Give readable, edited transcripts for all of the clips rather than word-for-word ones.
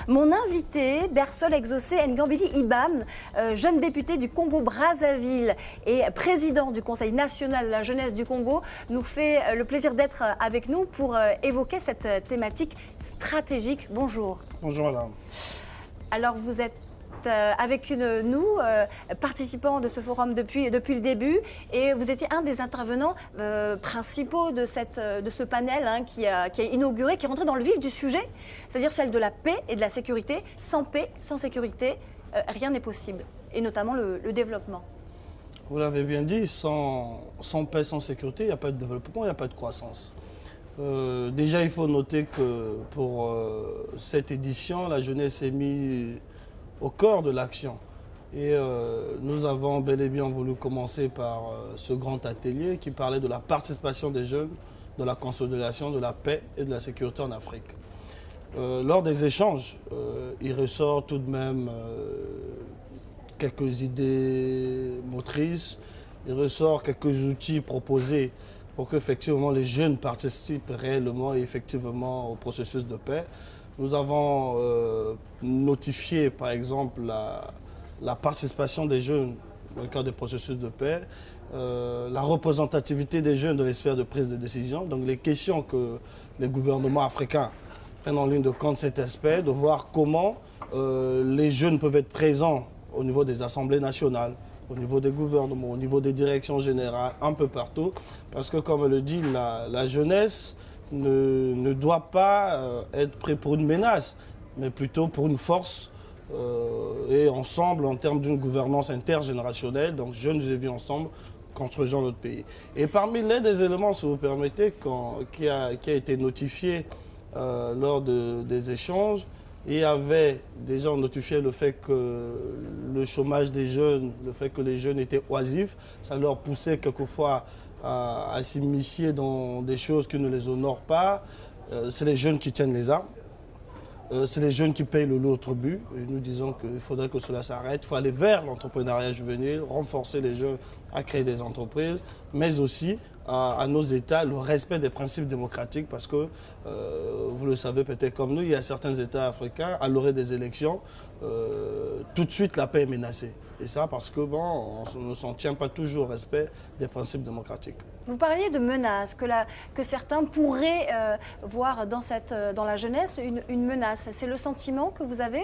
Mon invité, Bersol Exaucé Ngambili Ibam, jeune député du Congo-Brazzaville et président du Conseil national de la jeunesse du Congo, nous fait le plaisir d'être avec nous pour évoquer cette thématique stratégique. Bonjour. Bonjour madame. Alors vous êtes avec nous, participants de ce forum depuis le début, et vous étiez un des intervenants principaux de ce panel qui a inauguré, qui est rentré dans le vif du sujet, c'est-à-dire celle de la paix et de la sécurité. Sans paix, sans sécurité, rien n'est possible, et notamment le développement. Vous l'avez bien dit, sans paix, sans sécurité, il n'y a pas de développement, il n'y a pas de croissance. Déjà, il faut noter que pour cette édition, la jeunesse est mise au cœur de l'action. Et nous avons bel et bien voulu commencer par ce grand atelier qui parlait de la participation des jeunes, de la consolidation, de la paix et de la sécurité en Afrique. Lors des échanges, il ressort tout de même quelques idées motrices, il ressort quelques outils proposés pour qu'effectivement les jeunes participent réellement et effectivement au processus de paix. Nous avons notifié, par exemple, la participation des jeunes dans le cadre des processus de paix, la représentativité des jeunes dans les sphères de prise de décision, donc les questions que les gouvernements africains prennent en ligne de compte cet aspect, de voir comment les jeunes peuvent être présents au niveau des assemblées nationales, au niveau des gouvernements, au niveau des directions générales, un peu partout, parce que comme le dit la jeunesse, ne doit pas être pris pour une menace, mais plutôt pour une force et ensemble en termes d'une gouvernance intergénérationnelle, donc jeunes et vieux ensemble, construisons notre pays. Et parmi l'un des éléments, si vous permettez, qui a été notifié lors des échanges, il y avait déjà notifié le fait que le chômage des jeunes, le fait que les jeunes étaient oisifs, ça leur poussait quelquefois à s'immiscer dans des choses qui ne les honorent pas. C'est les jeunes qui tiennent les armes. C'est les jeunes qui payent le lot au tribut. Et nous disons qu'il faudrait que cela s'arrête. Il faut aller vers l'entrepreneuriat juvénile, renforcer les jeunes à créer des entreprises, mais aussi à nos États le respect des principes démocratiques parce que, vous le savez peut-être comme nous, il y a certains États africains, à l'orée des élections, tout de suite la paix est menacée. Et ça parce que on ne s'en tient pas toujours au respect des principes démocratiques. Vous parliez de menaces, que certains pourraient voir dans la jeunesse une menace. C'est le sentiment que vous avez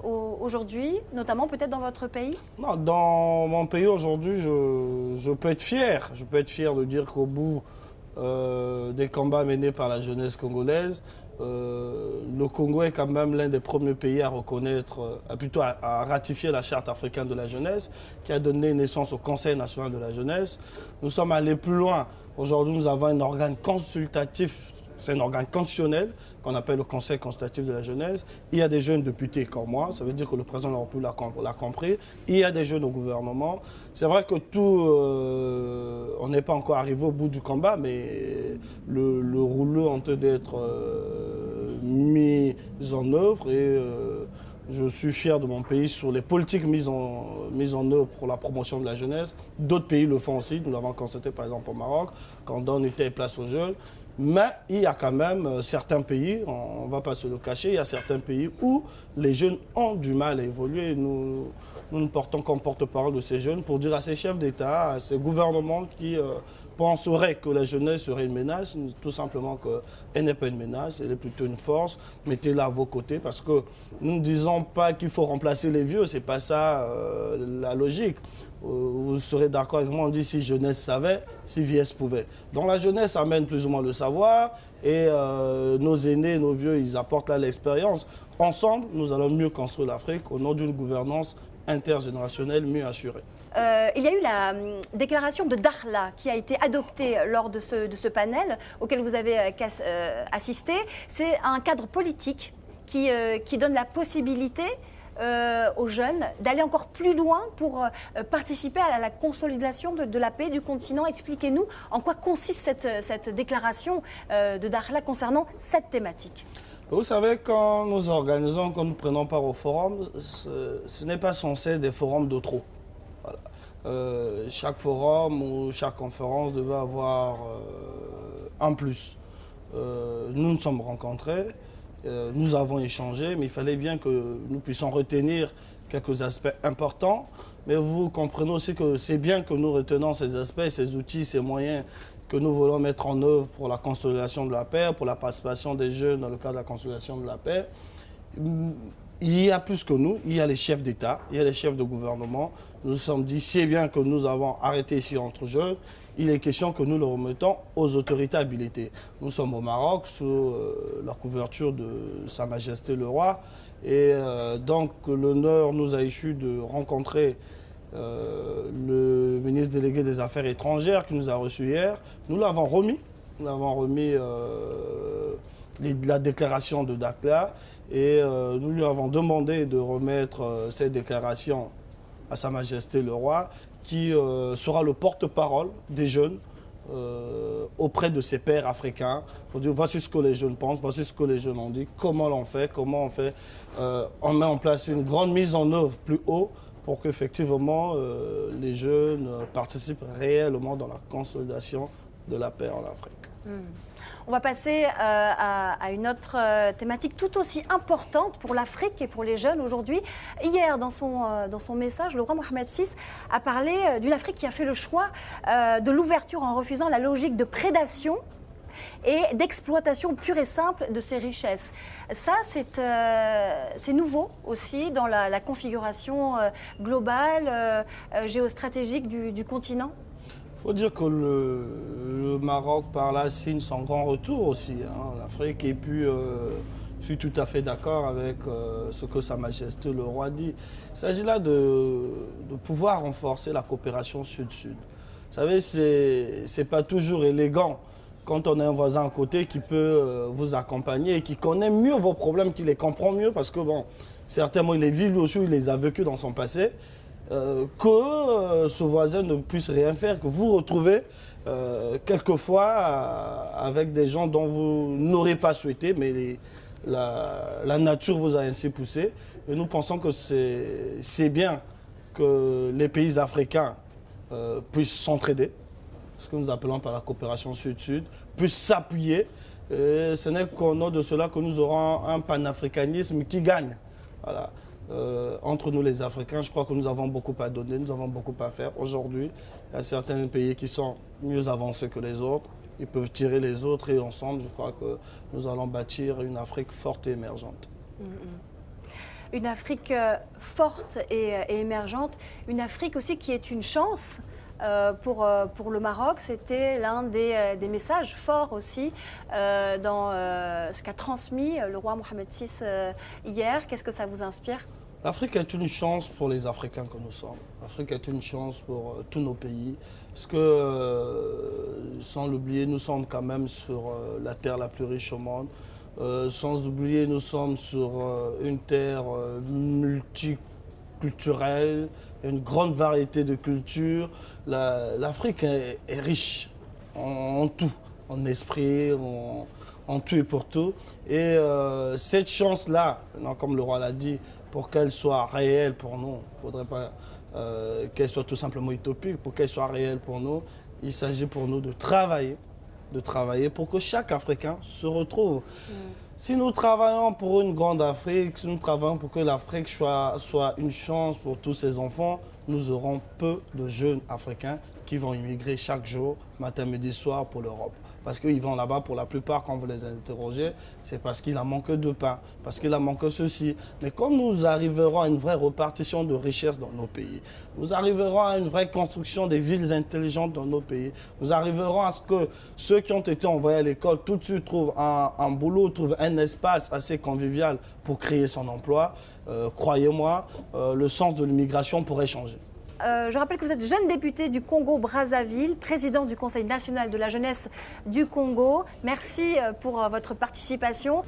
aujourd'hui, notamment peut-être dans votre pays? Non, dans mon pays aujourd'hui, je peux être fier. Je peux être fier de dire qu'au bout des combats menés par la jeunesse congolaise, le Congo est quand même l'un des premiers pays à reconnaître, plutôt à ratifier la Charte africaine de la jeunesse, qui a donné naissance au Conseil national de la jeunesse. Nous sommes allés plus loin. Aujourd'hui, nous avons un organe consultatif, c'est un organe constitutionnel qu'on appelle le Conseil consultatif de la jeunesse. Il y a des jeunes députés comme moi, ça veut dire que le président de la République l'a compris. Il y a des jeunes au gouvernement. C'est vrai que on n'est pas encore arrivé au bout du combat, mais le rouleau en train d'être mis en œuvre et je suis fier de mon pays sur les politiques mises en œuvre pour la promotion de la jeunesse. D'autres pays le font aussi, nous l'avons constaté par exemple au Maroc, quand on donne une telle place aux jeunes. Mais il y a quand même certains pays, on ne va pas se le cacher, il y a certains pays où les jeunes ont du mal à évoluer. Nous nous portons comme porte-parole de ces jeunes pour dire à ces chefs d'État, à ces gouvernements qui penseraient que la jeunesse serait une menace, tout simplement qu'elle n'est pas une menace, elle est plutôt une force. Mettez-la à vos côtés parce que nous ne disons pas qu'il faut remplacer les vieux, ce n'est pas ça la logique. Vous serez d'accord avec moi, on dit si jeunesse savait, si vieillesse pouvait. Donc la jeunesse amène plus ou moins le savoir et nos aînés, nos vieux, ils apportent là l'expérience. Ensemble, nous allons mieux construire l'Afrique au nom d'une gouvernance intergénérationnelle mieux assurée. Il y a eu la déclaration de Dakhla qui a été adoptée lors de ce panel auquel vous avez assisté. C'est un cadre politique qui donne la possibilité aux jeunes d'aller encore plus loin pour participer à la consolidation de la paix du continent. Expliquez-nous en quoi consiste cette déclaration de Dakhla concernant cette thématique. Vous savez, quand nous organisons, quand nous prenons part au forum, ce n'est pas censé être des forums de trop. Voilà. Chaque forum ou chaque conférence devait avoir un plus. Nous nous sommes rencontrés. Nous avons échangé, mais il fallait bien que nous puissions retenir quelques aspects importants. Mais vous comprenez aussi que c'est bien que nous retenons ces aspects, ces outils, ces moyens que nous voulons mettre en œuvre pour la consolidation de la paix, pour la participation des jeunes dans le cadre de la consolidation de la paix. Il y a plus que nous, il y a les chefs d'État, il y a les chefs de gouvernement. Nous nous sommes dit, c'est bien que nous avons arrêté ici entre jeunes, il est question que nous le remettons aux autorités habilitées. Nous sommes au Maroc sous la couverture de Sa Majesté le Roi. Et donc l'honneur nous a échu de rencontrer le ministre délégué des Affaires étrangères qui nous a reçus hier. Nous l'avons remis. Nous l'avons remis la déclaration de Dakhla et nous lui avons demandé de remettre cette déclaration à Sa Majesté le Roi qui sera le porte-parole des jeunes auprès de ses pairs africains pour dire voici ce que les jeunes pensent, voici ce que les jeunes ont dit, comment l'on fait, comment on fait. On met en place une grande mise en œuvre plus haut pour qu'effectivement les jeunes participent réellement dans la consolidation de la paix en Afrique. On va passer à une autre thématique tout aussi importante pour l'Afrique et pour les jeunes aujourd'hui. Hier, dans son message, le roi Mohamed VI a parlé d'une Afrique qui a fait le choix de l'ouverture en refusant la logique de prédation et d'exploitation pure et simple de ses richesses. Ça, c'est nouveau aussi dans la configuration globale, géostratégique du continent. Il faut dire que le Maroc, par là, signe son grand retour aussi, hein, l'Afrique. Et puis, je suis tout à fait d'accord avec ce que Sa Majesté le Roi dit. Il s'agit là de pouvoir renforcer la coopération sud-sud. Vous savez, c'est pas toujours élégant quand on a un voisin à côté qui peut vous accompagner et qui connaît mieux vos problèmes, qui les comprend mieux, parce que, bon, certainement, il les vit lui aussi, il les a vécus dans son passé. Que ce voisin ne puisse rien faire, que vous retrouvez quelquefois avec des gens dont vous n'aurez pas souhaité, mais la nature vous a ainsi poussé. Et nous pensons que c'est bien que les pays africains puissent s'entraider, ce que nous appelons par la coopération sud-sud, puissent s'appuyer. Ce n'est qu'au nom de cela que nous aurons un panafricanisme qui gagne. Voilà. Entre nous les Africains, je crois que nous avons beaucoup à donner, nous avons beaucoup à faire. Aujourd'hui, il y a certains pays qui sont mieux avancés que les autres. Ils peuvent tirer les autres et ensemble, je crois que nous allons bâtir une Afrique forte et émergente. Une Afrique forte et émergente, une Afrique aussi qui est une chance. Pour le Maroc, c'était l'un des messages forts aussi dans ce qu'a transmis le roi Mohamed VI hier. Qu'est-ce que ça vous inspire ? L'Afrique est une chance pour les Africains que nous sommes. L'Afrique est une chance pour tous nos pays. Parce que, sans l'oublier, nous sommes quand même sur la terre la plus riche au monde. Sans oublier, nous sommes sur une terre multiculturelle, une grande variété de cultures. L'Afrique est riche en tout, en esprit, en tout et pour tout. Et cette chance-là, comme le roi l'a dit, pour qu'elle soit réelle pour nous, il ne faudrait pas qu'elle soit tout simplement utopique. Pour qu'elle soit réelle pour nous, il s'agit pour nous de travailler pour que chaque Africain se retrouve. Si nous travaillons pour une grande Afrique, si nous travaillons pour que l'Afrique soit une chance pour tous ses enfants, nous aurons peu de jeunes Africains qui vont immigrer chaque jour, matin, midi, soir pour l'Europe. Parce qu'ils vont là-bas, pour la plupart, quand vous les interrogez, c'est parce qu'il a manqué de pain, parce qu'il a manqué ceci. Mais quand nous arriverons à une vraie répartition de richesses dans nos pays, nous arriverons à une vraie construction des villes intelligentes dans nos pays, nous arriverons à ce que ceux qui ont été envoyés à l'école tout de suite trouvent un boulot, trouvent un espace assez convivial pour créer son emploi. Croyez-moi, le sens de l'immigration pourrait changer. Je rappelle que vous êtes jeune député du Congo-Brazzaville, président du Conseil national de la jeunesse du Congo. Merci pour votre participation.